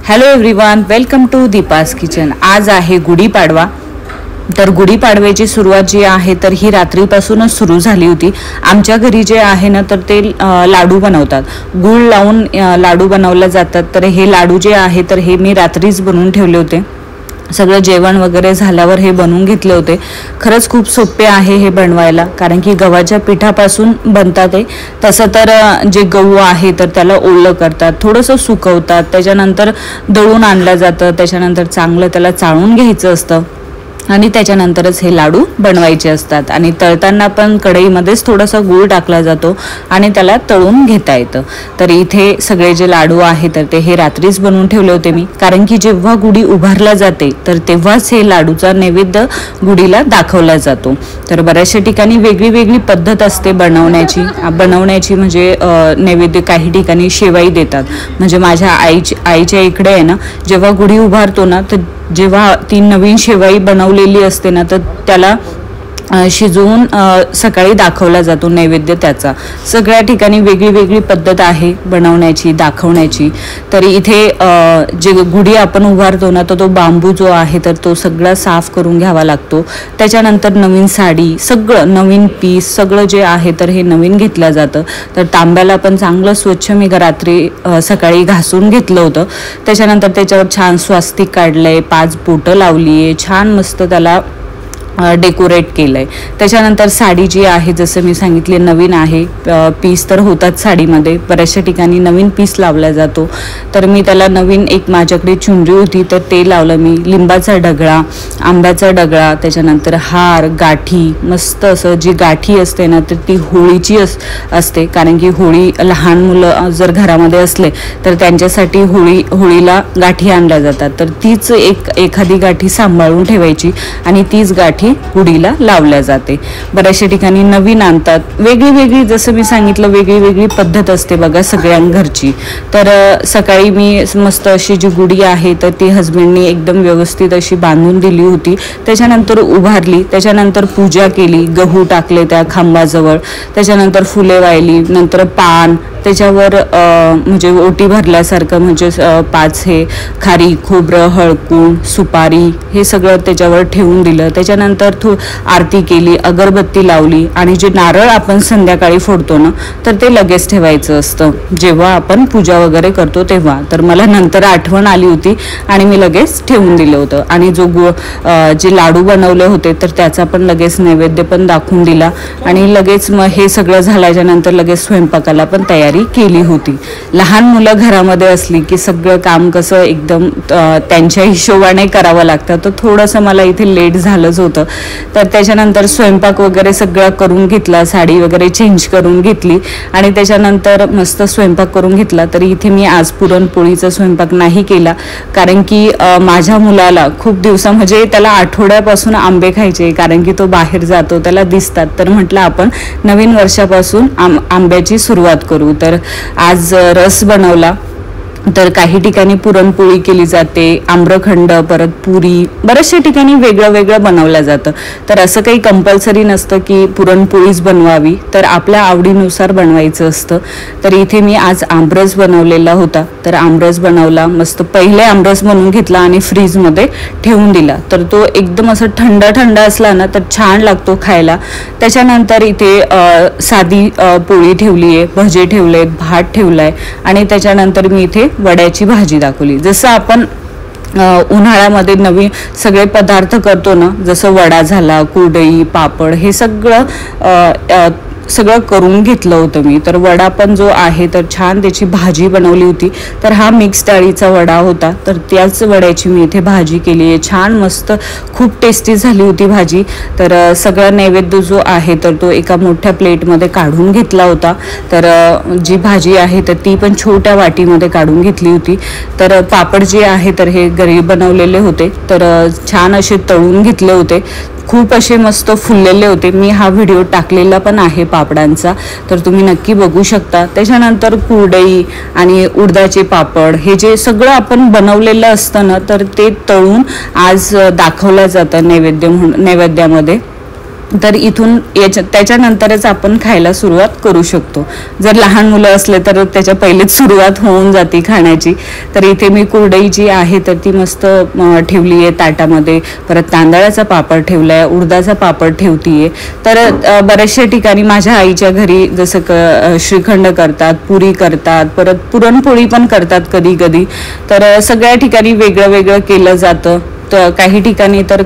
Hello everyone, welcome to Deepa's kitchen. आज आहे गुढीपाडवा। तर गुढीपाडव्याची सुरुवात जी आहे तर ही रात्रीपासूनच सुरू झाली होती। आमच्या घरी जे आहे ना तर ते लाडू बनवतात, गुळ लावून लाडू बनवले जातात। तर हे लाडू जे आहे तर हे मी रात्रीच बनवून ठेवले होते। सगळं जेवण वगैरे झाल्यावर हे बनवून घेतले होते। खरंच खूप सोपे आहे हे बनवायला, कारण की गव्हाच्या पिठापासून बनतात ते। तसं तर जे गहू आहे तर त्याला ओलं करतात, थोडंसं सुकवतात, त्याच्यानंतर दळून आणलं जातं, त्याच्यानंतर चांगलं त्याला चाळून घ्यायचं असतं आणि त्याच्यानंतरच हे लाडू बनवायचे असतात। आणि तळताना पण कढईमध्येच थोडासा गूळ टाकला जातो आणि त्याला तळून घेता येतं। तर इथे सगळे जे लाडू आहे तर ते हे रात्रीच बनवून ठेवले होते मी, कारण की जेव्हा गुढी उभारला जाते तर तेव्हाच हे लाडूचा नैवेद्य गुढीला दाखवला जातो। तर बऱ्याचशा ठिकाणी वेगळी वेगळी पद्धत असते बनवण्याची म्हणजे नैवेद्य काही ठिकाणी शेवाई देतात। म्हणजे माझ्या आईच्या इकडे आहे ना, जेव्हा गुढी उभारतो ना तर जेव्हा ती नवीन शेवाई बनवलेली असते ना तर त्याला शिजवून सकाळी दाखवला जातो नैवेद्य त्याचा। सगळ्या ठिकाणी वेगळी वेगळी पद्धत आहे बनवण्याची, दाखवण्याची। तर इथे जे गुढी आपण उभारतो ना तर तो बांबू जो आहे तर तो सगळा साफ करून घ्यावा लागतो। त्याच्यानंतर नवीन साडी, सगळं नवीन पीस, सगळं जे आहे तर हे नवीन घेतलं जातं। तर तांब्याला पण चांगलं स्वच्छ मी रात्री सकाळी घासून घेतलं होतं। त्याच्यानंतर त्याच्यावर छान स्वास्तिक काढलंय, 5 बोटं लावली आहे, छान मस्त त्याला डेकोरेट केलंय। त्याच्यानंतर साडी जी आहे जसं मी सांगितले नवीन आहे, पीस तर होतात साडीमध्ये, बऱ्याचशा ठिकाणी नवीन पीस लावला जातो। तर मी त्याला नवीन एक माझ्याकडे चुनरी होती तर ते लावलं मी, लिंबाचा डगळा, आंब्याचा डगळा, त्याच्यानंतर हार, गाठी, मस्त असं जी गाठी असते ना तर ती होळीची असते, कारण की होळी लहान मुलं जर घरामध्ये असले तर त्यांच्यासाठी होळीला गाठी आणल्या जातात। तर तीच एखादी गाठी सांभाळून ठेवायची आणि तीच गाठी गुढीला लावल्या जाते। बऱ्याचशा ठिकाणी नवीन आणतात, वेगळी वेगळी, जसं मी सांगितलं वेगळी वेगळी पद्धत असते बघा सगळ्या घरची। तर सकाळी मी मस्त अशी जी गुढी आहे तर ती हजबंडनी एकदम व्यवस्थित अशी बांधून दिली होती। त्याच्यानंतर उभारली, त्याच्यानंतर पूजा केली, गहू टाकले त्या खांबाजवळ, त्याच्यानंतर फुले वाहिली, नंतर पान त्याच्यावर म्हणजे ओटी भरल्यासारखं, म्हणजे 5 हे खारी, खोबरं, हळकुंड, सुपारी हे सगळं त्याच्यावर ठेवून दिलं। त्याच्यानंतर आरती केली, अगरबत्ती लावली आणि जे नारळ आपण संध्याकाळी फोडतो ना तर ते लगेच ठेवायचं असतं जेव्हा आपण पूजा वगैरे करतो तेव्हा। तर मला नंतर आठवण आली होती आणि मी लगेच ठेवून दिलं होतं। आणि जे लाडू बनवले होते तर त्याचा पण लगेच नैवेद्य पण दाखवून दिला आणि लगेच मग हे सगळं झाल्याच्या नंतर लगेच स्वयंपाकाला पण तयारी केली होती। लहान मुलं घरामध्ये असली की सगळं काम कसं एकदम त्यांच्या हिशोबाने करावं लागतं, तर थोडंसं मला इथे लेट झालंच होतं। तर त्याच्यानंतर स्वयंपाक वगैरे सगळं करून घेतला, साडी वगैरे चेंज करून घेतली आणि त्याच्यानंतर मस्त स्वयंपाक करून घेतला। तरी इथे मी आज पुरणपोळीचा स्वयंपाक नाही केला, कारण की माझ्या मुलाला खूप दिवसा म्हणजे त्याला आठवड्यापासून आंबे खायचे, कारण की तो बाहेर जातो, त्याला दिसतात। तर म्हटलं आपण नवीन वर्षापासून आंब्याची सुरुवात करू। तर आज रस बनवला, तर काही ठिकाणी पुरणपोळी केली जाते, आम्रखंड, परत पुरी, बऱ्याचशा ठिकाणी वेगळं वेगळं बनवलं जातं। तर असं काही कंपल्सरी नसतं की पुरणपोळीच बनवावी, तर आपल्या आवडीनुसार बनवायचं असतं। तर इथे मी आज आमरस बनवलेला होता, तर आमरस बनवला मस्त। पहिले आमरस बनवून घेतला आणि फ्रीजमध्ये ठेवून दिला, तर तो एकदम असं थंड थंड असला ना तर छान लागतो खायला। त्याच्यानंतर इथे साधी पोळी ठेवली आहे, भजे ठेवलेत, भात ठेवलाय आणि त्याच्यानंतर मी इथे वड्याची भाजी दाखवली। जसं आपण उन्हाळ्यामध्ये नवीन सगळे पदार्थ करतो ना, जसं वडा झाला, कुरडई, पापड, हे सगळं करून घेतलं होतं मी। तर वडा पण जो आहे तर छान त्याची भाजी बनवली होती। तर हा मिक्स डाळीचा वडा होता, तर त्याच वड्याची मी इथे भाजी केली आहे, छान मस्त, खूप टेस्टी झाली होती भाजी। तर सगळा नैवेद्य जो आहे तर तो एका मोठ्या प्लेटमध्ये काढून घेतला होता। तर जी भाजी आहे तर ती पण छोट्या वाटीमध्ये काढून घेतली होती। तर पापड जे आहे तर हे घरी बनवलेले होते, तर छान असे तळून घेतले होते, खूप असे मस्त फुललेले होते। मी हा व्हिडिओ टाकलेला पण आहे पापडांचा, तर तुम्ही नक्की बघू शकता। त्याच्यानंतर कुरडई आणि उडदाचे पापड, हे जे सगळं आपण बनवलेलं असतं ना तर ते तळून आज दाखवलं जातं नैवेद्यामध्ये। तर इथून त्याच्यानंतरच आपण खायला सुरुवात करू शकतो. जर लहान मुलं असले तर त्याच्या पहिलेच सुरुवात होऊन जाते खाण्याची. तर इथे मी कुरडई जी आहे तर ती मस्त ठेवली आहे ताटामध्ये. परत तांदळाचा पापड ठेवला आहे, उडदाचा पापड ठेवतीये. तर बऱ्याचशा ठिकाणी माझ्या आईच्या घरी जसं श्रीखंड करतात, पुरी करतात, परत पुरणपोळी पण करतात कधी कधी. तर सगळ्या ठिकाणी वेगळं वेगळं केलं जातं. काही ठिकाणी तर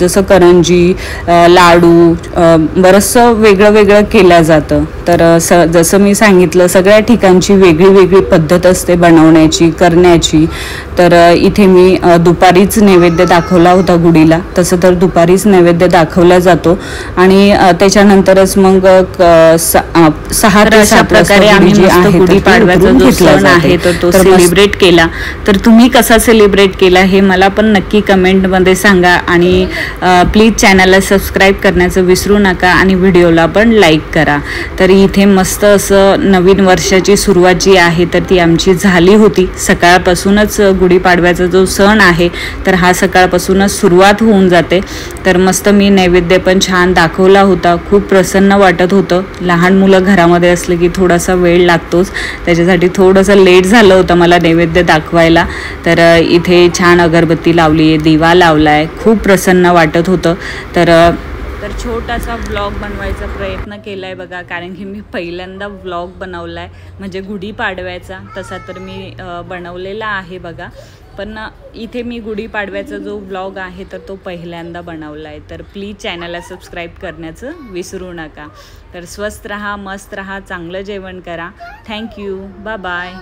जसं करंजी, लाडू बरंचसं वेगळं वेगळं केलं जातं. तर जसं मी सांगितलं सगळ्या ठिकाणची वेगळी वेगळी पद्धत असते बनवण्याची, करण्याची. तर इथे मी दुपारीच नैवेद्य दाखवला होता गुढीला. तसं तर दुपारीच नैवेद्य दाखवला जातो आणि त्याच्यानंतरच मग 6 ते 7 प्रकारे आम्ही गुढीपाडव्याचा जो सण आहे तो सेलिब्रेट केला. तर तुम्ही कसा सेलिब्रेट केला हे मला पण नक्की कमेंटमध्ये सांगा आणि प्लीज चॅनलला सबस्क्राईब करण्याचं विसरू नका आणि व्हिडिओला पण लाईक करा. तर इथे मस्त असं नवीन वर्षाची सुरुवात जी आहे तर ती आमची झाली होती. सकाळपासूनच गुढीपाडव्याचा जो सण आहे तर हा सकाळपासूनच सुरुवात होऊन जाते. तर मस्त मी नैवेद्य पण छान दाखवला होता. खूप प्रसन्न वाटत होतं. लहान मुलं घरामध्ये असले की थोडासा वेळ लागतोच, त्याच्यासाठी थोडंसं लेट झालं होतं मला नैवेद्य दाखवायला. तर इथे छान अगरबत्ती लावली आहे, दिवा लावला आहे, खूप प्रसन्न वाटत होतं. तर छोटासा व्लॉग बनवायचा प्रयत्न केला आहे बघा, कारण की मी पहिल्यांदा व्लॉग बनवला आहे म्हणजे गुढीपाडव्याचा. तसा तर मी बनवलेला आहे बघा, पण इथे मी गुढीपाडव्याचा जो व्लॉग आहे तर तो पहिल्यांदा बनवला आहे. तर प्लीज चॅनलला सबस्क्राईब करण्याचं विसरू नका. तर स्वस्त रहा, मस्त रहा, चांगलं जेवण करा. Thank you, bye bye.